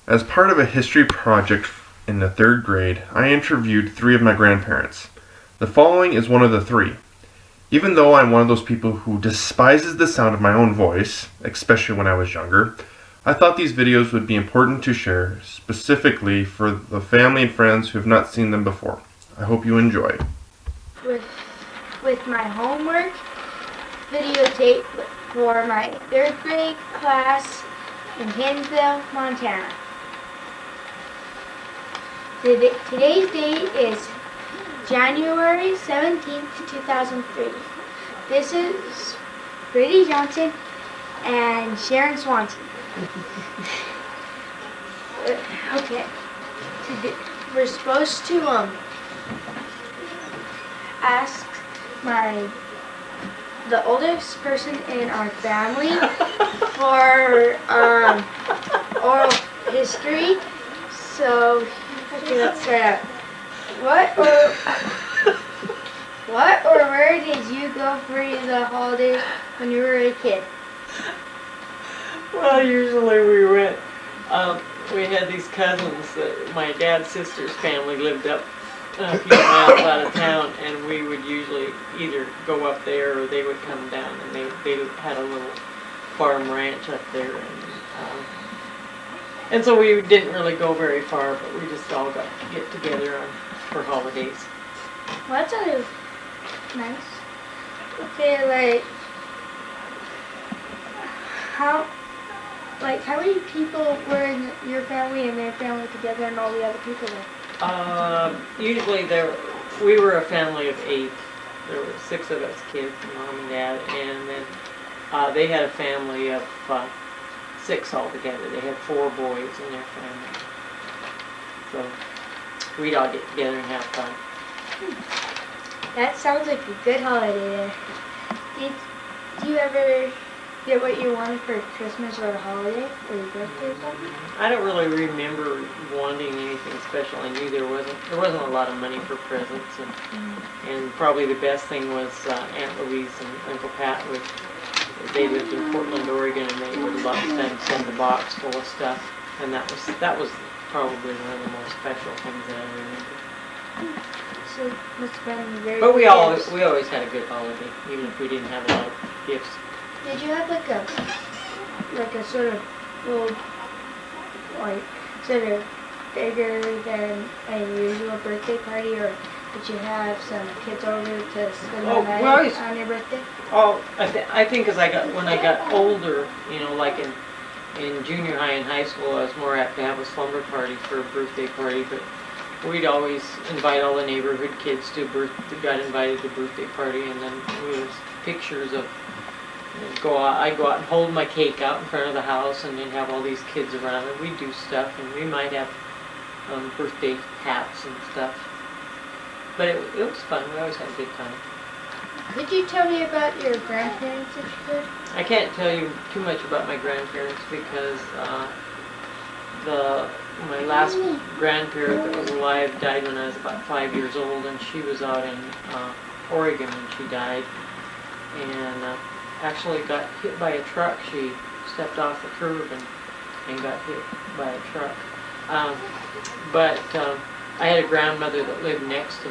As part of a history project in the 3rd grade, I interviewed 3 of my grandparents. The following is one of the 3. Even though I'm one of those people who despises the sound of my own voice, especially when I was younger, I thought these videos would be important to share, specifically for the family and friends who have not seen them before. I hope you enjoy. With my homework videotape for my 3rd grade class in Hinsdale, Montana. Today's date is January 17th, 2003. This is Grandmother Johnson and Sharon Swanson. Okay. We're supposed to ask the oldest person in our family for oral history. So, okay, let's start out. What or where did you go for the holidays when you were a kid? Well, usually we had these cousins that my dad's sister's family lived up a few miles out of town, and we would usually either go up there or they would come down, and they had a little farm ranch up there, and so we didn't really go very far, but we just all got to get together for holidays. Well, that sounded nice. Okay, how many people were in your family and their family together, and all the other people there? Usually we were a family of 8. There were 6 of us kids, Mom and Dad, and then they had a family of 6 altogether. They had 4 boys in their family. So we'd all get together and have fun. That sounds like a good holiday there. Did you ever get what you wanted for Christmas or a holiday or your birthday or something? I don't really remember wanting anything special. I knew there wasn't a lot of money for presents, and probably the best thing was Aunt Louise and Uncle Pat. They lived in Portland, Oregon, and they would a lot of times send a box full of stuff, and that was probably one of the most special things that I remember. So it must have been very. But we always had a good holiday, even if we didn't have a lot of gifts. Did you have like a sort of little, sort of bigger than a usual birthday party, or did you have some kids over to spend the night on your birthday? Oh, I think when I got older, like in junior high and high school, I was more apt to have a slumber party for a birthday party, but we'd always invite all the neighborhood kids got invited to birthday party, and then we had pictures of. I'd go out and hold my cake out in front of the house, and then have all these kids around, and we'd do stuff, and we might have birthday hats and stuff. But it was fun. We always had a good time. Could you tell me about your grandparents if you could? I can't tell you too much about my grandparents because my last grandparent that was alive died when I was about 5 years old, and she was out in Oregon when she died, and actually got hit by a truck. She stepped off the curb and got hit by a truck. But I had a grandmother that lived next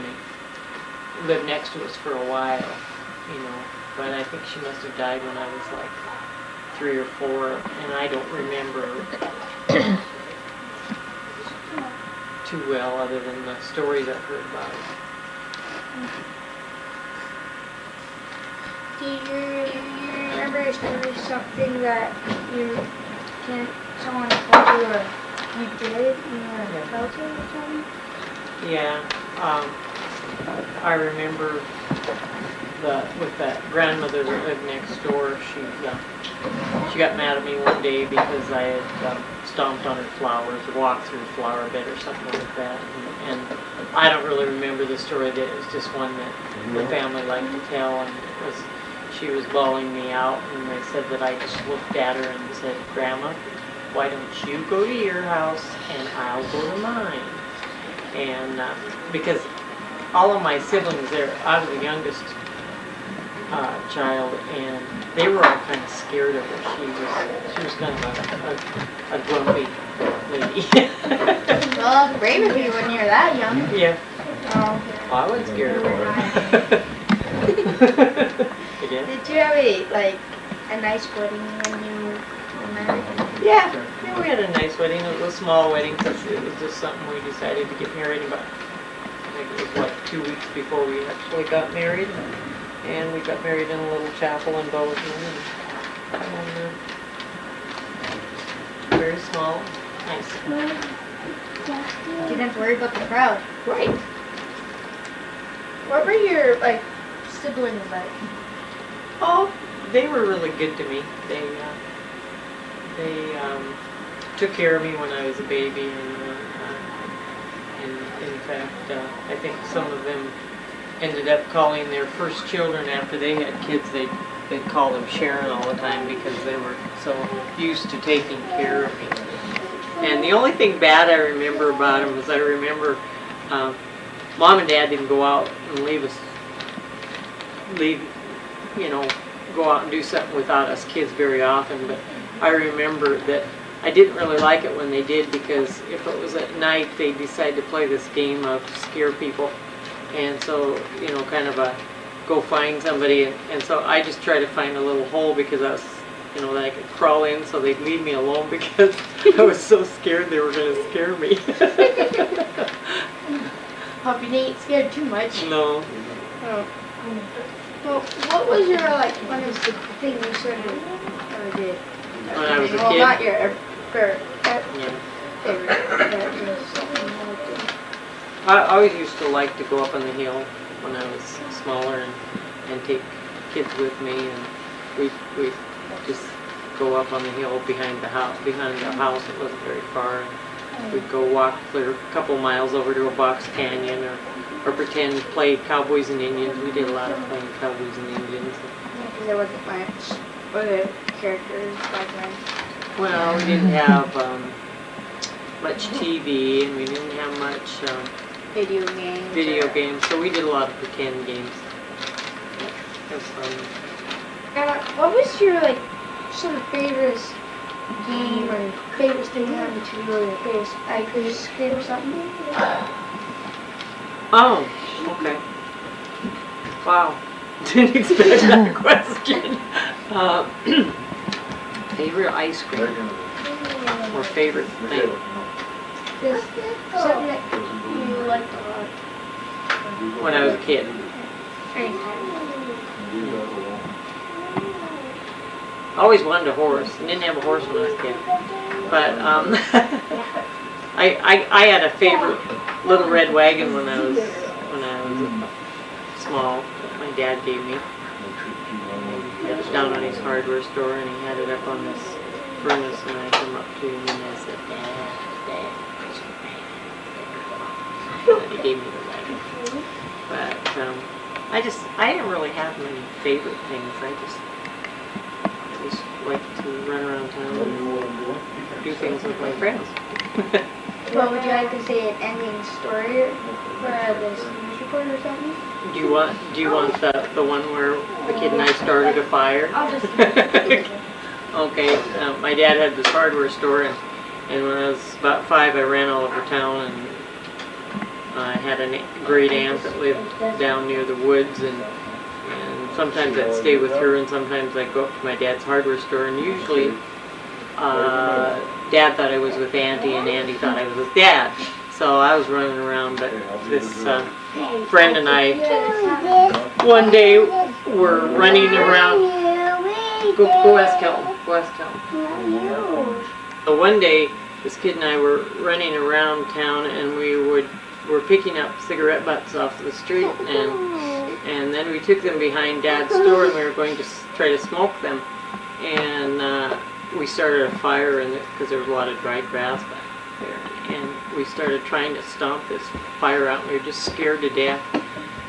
to us for a while, but I think she must have died when I was like 3 or 4, and I don't remember too well other than the stories I've heard about her. Do you remember a story, something that someone told you, or you did, felt it or something? Yeah, I remember with that grandmother that lived next door, she got mad at me one day because I had stomped on her flowers, or walked through the flower bed or something like that, and I don't really remember the story. That it was just one that the family liked to tell, and she was bawling me out, and they said that I just looked at her and said, "Grandma, why don't you go to your house and I'll go to mine?" And because all of my siblings there, I was the youngest child, and they were all kind of scared of her. She was kind of a grumpy lady. Well, brave of you when you're that young. Yeah. Oh. I wasn't scared of her. Again? Did you have a nice wedding when you were married? Yeah, we had a nice wedding. It was a small wedding because it was just something we decided to get married about. I think it was 2 weeks before we actually got married. And we got married in a little chapel in Bozeman. And, very small, nice. You didn't have to worry about the crowd. Right. What were your siblings like? Oh, they were really good to me. They took care of me when I was a baby, and in fact, I think some of them ended up calling their first children after they had kids. They'd call them Sharon all the time because they were so used to taking care of me. And the only thing bad I remember about them is I remember Mom and Dad didn't go out and go out and do something without us kids very often, but I remember that I didn't really like it when they did, because if it was at night, they decided to play this game of scare people. And so, kind of a go find somebody, and so I just tried to find a little hole because I was, that I could crawl in, so they'd leave me alone because I was so scared they were going to scare me. Hope you didn't get scared too much. No. Oh. Well, what was your one of the things you sort of did? When I was a well, kid? not your favorite. Yeah. That was something you liked to do. I always used to like to go up on the hill when I was smaller and take kids with me, and we'd just go up on the hill behind the house. It wasn't very far. And we'd go walk for a couple miles over to a box canyon, or pretend play cowboys and Indians. We did a lot of playing cowboys and Indians. Yeah, because there wasn't much other characters back then. Well, we didn't have much TV, and we didn't have much Video games. So we did a lot of pretend games. It was fun. What was your sort of favorite game or favorite thing you happened to you, or your favorite ice cream or something? Oh, okay. Wow. Didn't expect that question. Favorite ice cream or favorite thing? Something that you liked a lot. When I was a kid. Anytime. I always wanted a horse. I didn't have a horse when I was a kid. But I had a favorite little red wagon when I was small that my dad gave me. It was down on his hardware store, and he had it up on this furnace, and I come up to him and I said, Dad, where's your wagon? And he gave me the wagon. But I didn't really have many favorite things. I just like to run around town and do things with my friends. Well, would you like to say an ending story for this news report or something? Do you want the one where the kid and I started a fire? I'll just Okay. My dad had this hardware store, and when I was about 5, I ran all over town, and I had a great aunt that lived down near the woods, and sometimes I'd stay with her, and sometimes I'd go up to my dad's hardware store, and usually Dad thought I was with Auntie, and Auntie thought I was with Dad. So I was running around, but this friend and I, one day, were running around. Go ask Kelton. Go ask Kelton. So one day, this kid and I were running around town, and we were picking up cigarette butts off the street, and then we took them behind Dad's store, and we were going to try to smoke them. And we started a fire because there was a lot of dry grass back there. And we started trying to stomp this fire out, and we were just scared to death.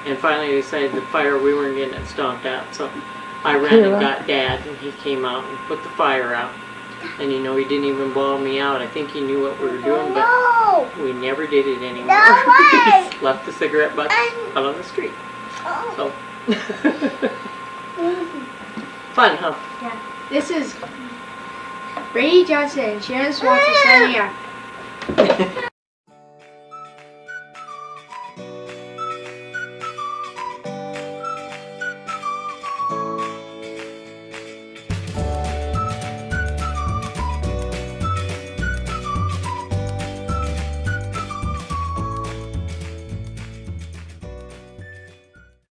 And finally decided the fire, we weren't getting it stomped out. So I ran and got Dad, and he came out and put the fire out. And he didn't even bawl me out. I think he knew what we were doing, but we never did it anymore. We just left the cigarette butts out on the street. So fun, huh? Yeah. This is Brady Johnson and Sharon Swanson signing out.